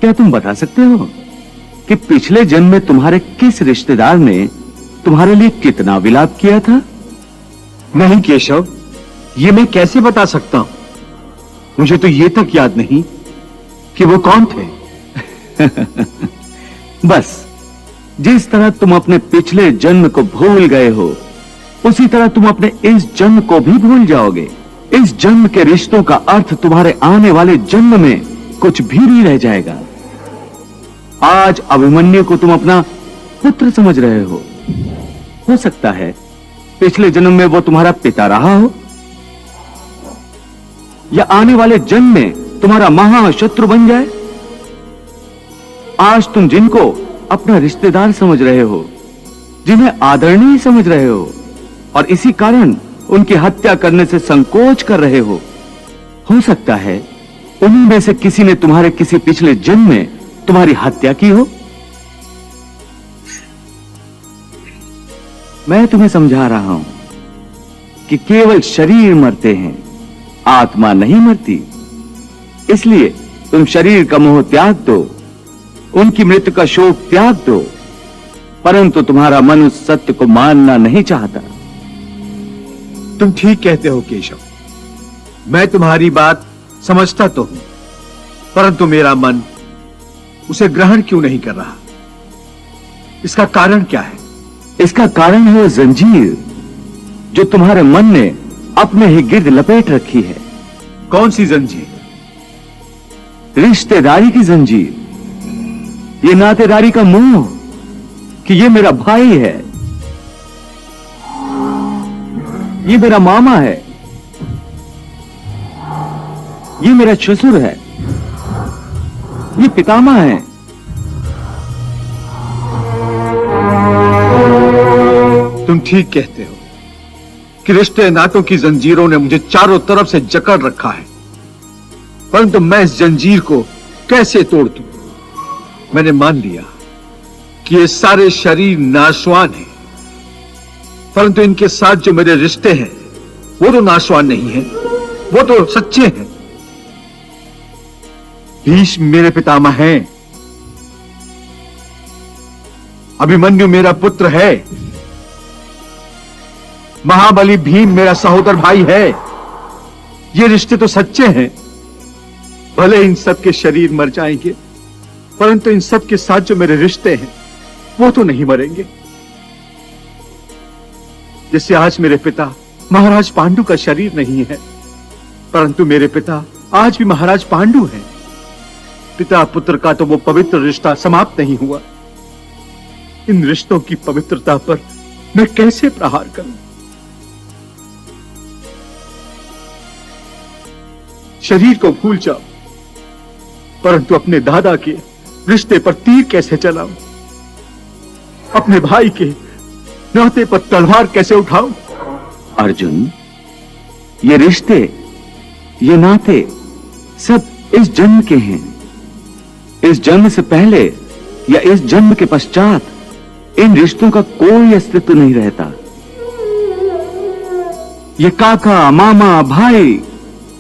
क्या तुम बता सकते हो कि पिछले जन्म में तुम्हारे किस रिश्तेदार ने तुम्हारे लिए कितना विलाप किया था? नहीं केशव, ये मैं कैसे बता सकता हूं? मुझे तो ये तक याद नहीं कि वो कौन थे। बस जिस तरह तुम अपने पिछले जन्म को भूल गए हो, उसी तरह तुम अपने इस जन्म को भी भूल जाओगे। इस जन्म के रिश्तों का अर्थ तुम्हारे आने वाले जन्म में कुछ भी नहीं रह जाएगा। आज अभिमन्यु को तुम अपना पुत्र समझ रहे हो सकता है पिछले जन्म में वो तुम्हारा पिता रहा हो, या आने वाले जन्म में तुम्हारा महाशत्रु बन जाए। आज तुम जिनको अपना रिश्तेदार समझ रहे हो, जिन्हें आदरणीय समझ रहे हो, और इसी कारण उनकी हत्या करने से संकोच कर रहे हो सकता है उन्हीं में से किसी ने तुम्हारे किसी पिछले जन्म में तुम्हारी हत्या की हो। मैं तुम्हें समझा रहा हूं कि केवल शरीर मरते हैं, आत्मा नहीं मरती। इसलिए तुम शरीर का मोह त्याग दो, उनकी मृत्यु का शोक त्याग दो, परंतु तुम्हारा मन उस सत्य को मानना नहीं चाहता। तुम ठीक कहते हो केशव, मैं तुम्हारी बात समझता तो हूं, परंतु मेरा मन उसे ग्रहण क्यों नहीं कर रहा? इसका कारण क्या है? इसका कारण है वो जंजीर जो तुम्हारे मन ने अपने ही गिर्द लपेट रखी है। कौन सी जंजीर? रिश्तेदारी की जंजीर, ये नातेदारी का मोह कि ये मेरा भाई है, ये मेरा मामा है, ये मेरा ससुर है, ये पितामह है। तुम ठीक कहते हो कि रिश्ते नातों की जंजीरों ने मुझे चारों तरफ से जकड़ रखा है, परंतु मैं इस जंजीर को कैसे तोड़ दूं? मैंने मान लिया कि ये सारे शरीर नाशवान हैं, परंतु इनके साथ जो मेरे रिश्ते हैं वो तो नाशवान नहीं है, वो तो सच्चे हैं। भीष्म मेरे पितामह हैं, अभिमन्यु मेरा पुत्र है, महाबली भीम मेरा सहोदर भाई है। ये रिश्ते तो सच्चे हैं। भले इन सब के शरीर मर जाएंगे, परंतु इन सब के साथ जो मेरे रिश्ते हैं वो तो नहीं मरेंगे। जैसे आज मेरे पिता महाराज पांडु का शरीर नहीं है, परंतु मेरे पिता आज भी महाराज पांडु हैं। पिता पुत्र का तो वो पवित्र रिश्ता समाप्त नहीं हुआ। इन रिश्तों की पवित्रता पर मैं कैसे प्रहार करूं? शरीर को भूल जाओ, परंतु अपने दादा के रिश्ते पर तीर कैसे चलाऊं? अपने भाई के नाते पर तलवार कैसे उठाऊं? अर्जुन, ये रिश्ते, ये नाते सब इस जन्म के हैं। इस जन्म से पहले या इस जन्म के पश्चात इन रिश्तों का कोई अस्तित्व नहीं रहता। ये काका, मामा, भाई,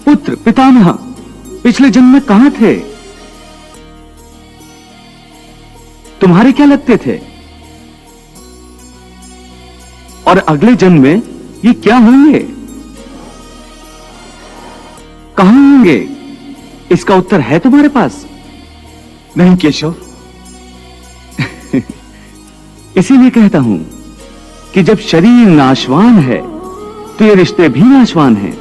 पुत्र, पितामह पिछले जन्म में कहां थे? तुम्हारे क्या लगते थे? और अगले जन्म में ये क्या होंगे, कहां होंगे? इसका उत्तर है तुम्हारे पास? नहीं केशव। इसीलिए कहता हूं कि जब शरीर नाशवान है तो ये रिश्ते भी नाशवान हैं,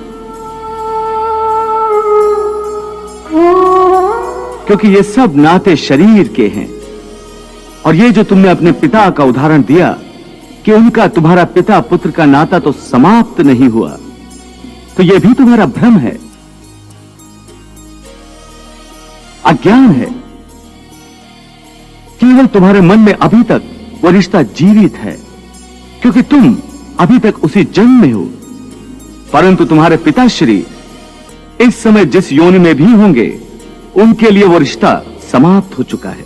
क्योंकि ये सब नाते शरीर के हैं। और ये जो तुमने अपने पिता का उदाहरण दिया कि उनका तुम्हारा पिता पुत्र का नाता तो समाप्त नहीं हुआ, तो यह भी तुम्हारा भ्रम है, अज्ञान है। केवल तुम्हारे मन में अभी तक वो रिश्ता जीवित है, क्योंकि तुम अभी तक उसी जन्म में हो, परंतु तुम्हारे पिताश्री इस समय जिस योनि में भी होंगे, उनके लिए वो रिश्ता समाप्त हो चुका है।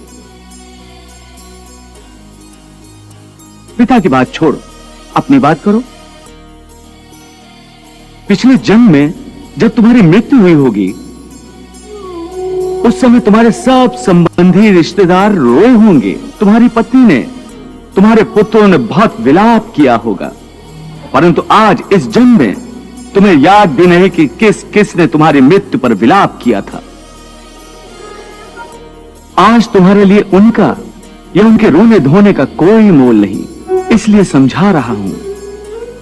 पिता की बात छोड़ो, अपनी बात करो। पिछले जन्म में जब तुम्हारी मृत्यु हुई होगी, उस समय तुम्हारे सब संबंधी रिश्तेदार रोए होंगे। तुम्हारी पत्नी ने, तुम्हारे पुत्रों ने बहुत विलाप किया होगा, परंतु आज इस जन्म में तुम्हें याद भी नहीं कि किस किस ने तुम्हारी मृत्यु पर विलाप किया था। आज तुम्हारे लिए उनका या उनके रोने धोने का कोई मोल नहीं। इसलिए समझा रहा हूं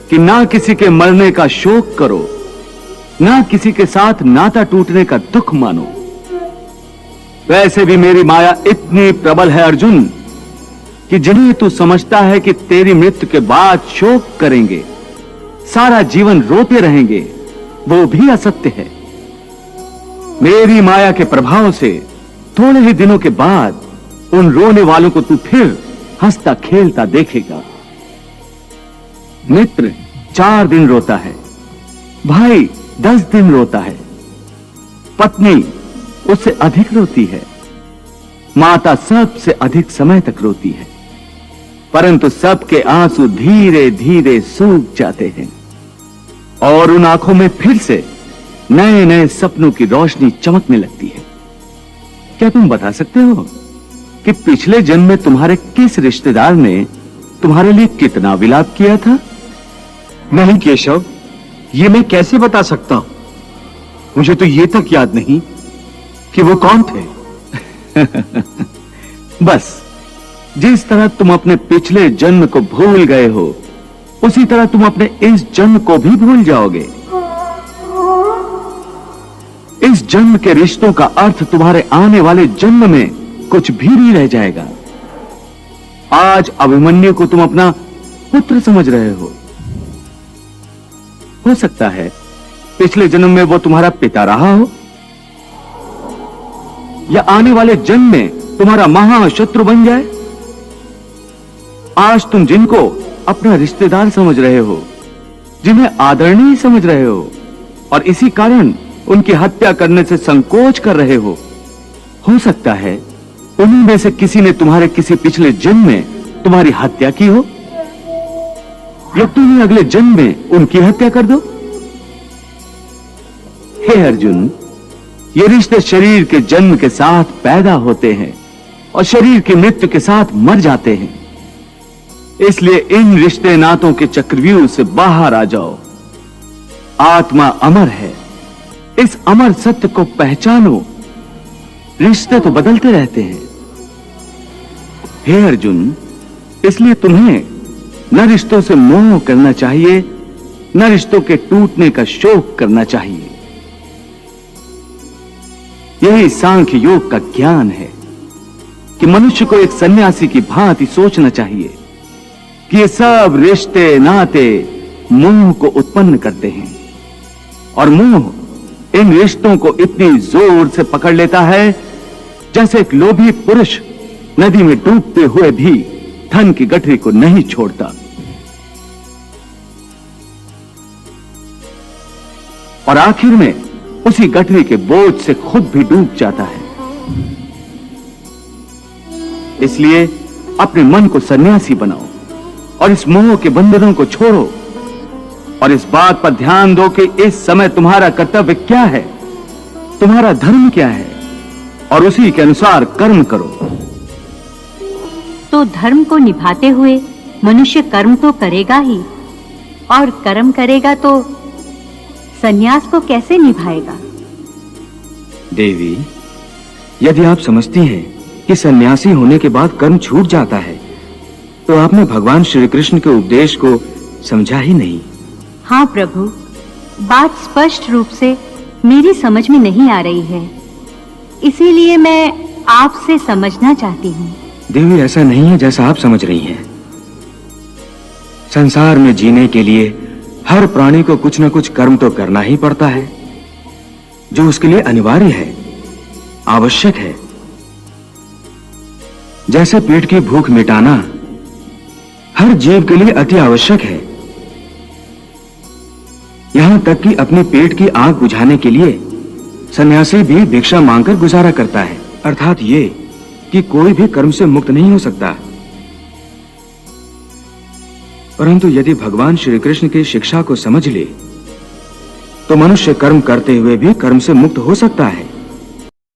कि ना किसी के मरने का शोक करो, ना किसी के साथ नाता टूटने का दुख मानो। वैसे भी मेरी माया इतनी प्रबल है अर्जुन कि जिन्हें तू समझता है कि तेरी मृत्यु के बाद शोक करेंगे, सारा जीवन रोते रहेंगे, वो भी असत्य है। मेरी माया के प्रभाव से थोड़े ही दिनों के बाद उन रोने वालों को तू फिर हंसता खेलता देखेगा। मित्र 4 दिन रोता है, भाई 10 दिन रोता है, पत्नी उससे अधिक रोती है, माता सबसे अधिक समय तक रोती है, परंतु सबके आंसू धीरे धीरे सूख जाते हैं और उन आंखों में फिर से नए नए सपनों की रोशनी चमकने लगती है। क्या तुम बता सकते हो कि पिछले जन्म में तुम्हारे किस रिश्तेदार ने तुम्हारे लिए कितना विलाप किया था? नहीं केशव, ये मैं कैसे बता सकता हूं? मुझे तो ये तक याद नहीं कि वो कौन थे। बस जिस तरह तुम अपने पिछले जन्म को भूल गए हो, उसी तरह तुम अपने इस जन्म को भी भूल जाओगे। इस जन्म के रिश्तों का अर्थ तुम्हारे आने वाले जन्म में कुछ भी नहीं रह जाएगा। आज अभिमन्यु को तुम अपना पुत्र समझ रहे हो सकता है पिछले जन्म में वो तुम्हारा पिता रहा हो, या आने वाले जन्म में तुम्हारा महाशत्रु बन जाए। आज तुम जिनको अपना रिश्तेदार समझ रहे हो, जिन्हें आदरणीय समझ रहे हो, और इसी कारण उनकी हत्या करने से संकोच कर रहे हो सकता है उन्हीं में से किसी ने तुम्हारे किसी पिछले जन्म में तुम्हारी हत्या की हो, या तुम्हें अगले जन्म में उनकी हत्या कर दो। हे अर्जुन, ये रिश्ते शरीर के जन्म के साथ पैदा होते हैं और शरीर की मृत्यु के साथ मर जाते हैं। इसलिए इन रिश्ते नातों के चक्रव्यूह से बाहर आ जाओ। आत्मा अमर है, इस अमर सत्य को पहचानो। रिश्ते तो बदलते रहते हैं। हे अर्जुन, इसलिए तुम्हें न रिश्तों से मोह करना चाहिए, न रिश्तों के टूटने का शोक करना चाहिए। यही सांख्य योग का ज्ञान है कि मनुष्य को एक सन्यासी की भांति सोचना चाहिए कि ये सब रिश्ते नाते मोह को उत्पन्न करते हैं, और मोह इन रिश्तों को इतनी जोर से पकड़ लेता है जैसे एक लोभी पुरुष नदी में डूबते हुए भी धन की गठरी को नहीं छोड़ता। और आखिर में उसी गठरी के बोझ से खुद भी डूब जाता है। इसलिए अपने मन को सन्यासी बनाओ और इस मोह के बंधनों को छोड़ो, और इस बात पर ध्यान दो कि इस समय तुम्हारा कर्तव्य क्या है, तुम्हारा धर्म क्या है, और उसी के अनुसार कर्म करो। तो धर्म को निभाते हुए मनुष्य कर्म तो करेगा ही, और कर्म करेगा तो सन्यास को कैसे निभाएगा? देवी, यदि आप समझती हैं कि सन्यासी होने के बाद कर्म छूट जाता है, तो आपने भगवान श्री कृष्ण के उपदेश को समझा ही नहीं। हाँ प्रभु, बात स्पष्ट रूप से मेरी समझ में नहीं आ रही है, इसीलिए मैं आपसे समझना चाहती हूँ। देवी, ऐसा नहीं है जैसा आप समझ रही हैं। संसार में जीने के लिए हर प्राणी को कुछ न कुछ कर्म तो करना ही पड़ता है, जो उसके लिए अनिवार्य है, आवश्यक है। जैसे पेट की भूख मिटाना हर जीव के लिए अति आवश्यक है, यहां तक कि अपने पेट की आग बुझाने के लिए सन्यासी भी भिक्षा मांगकर गुजारा करता है। अर्थात ये कि कोई भी कर्म से मुक्त नहीं हो सकता। परंतु यदि भगवान श्री कृष्ण की शिक्षा को समझ ले, तो मनुष्य कर्म करते हुए भी कर्म से मुक्त हो सकता है।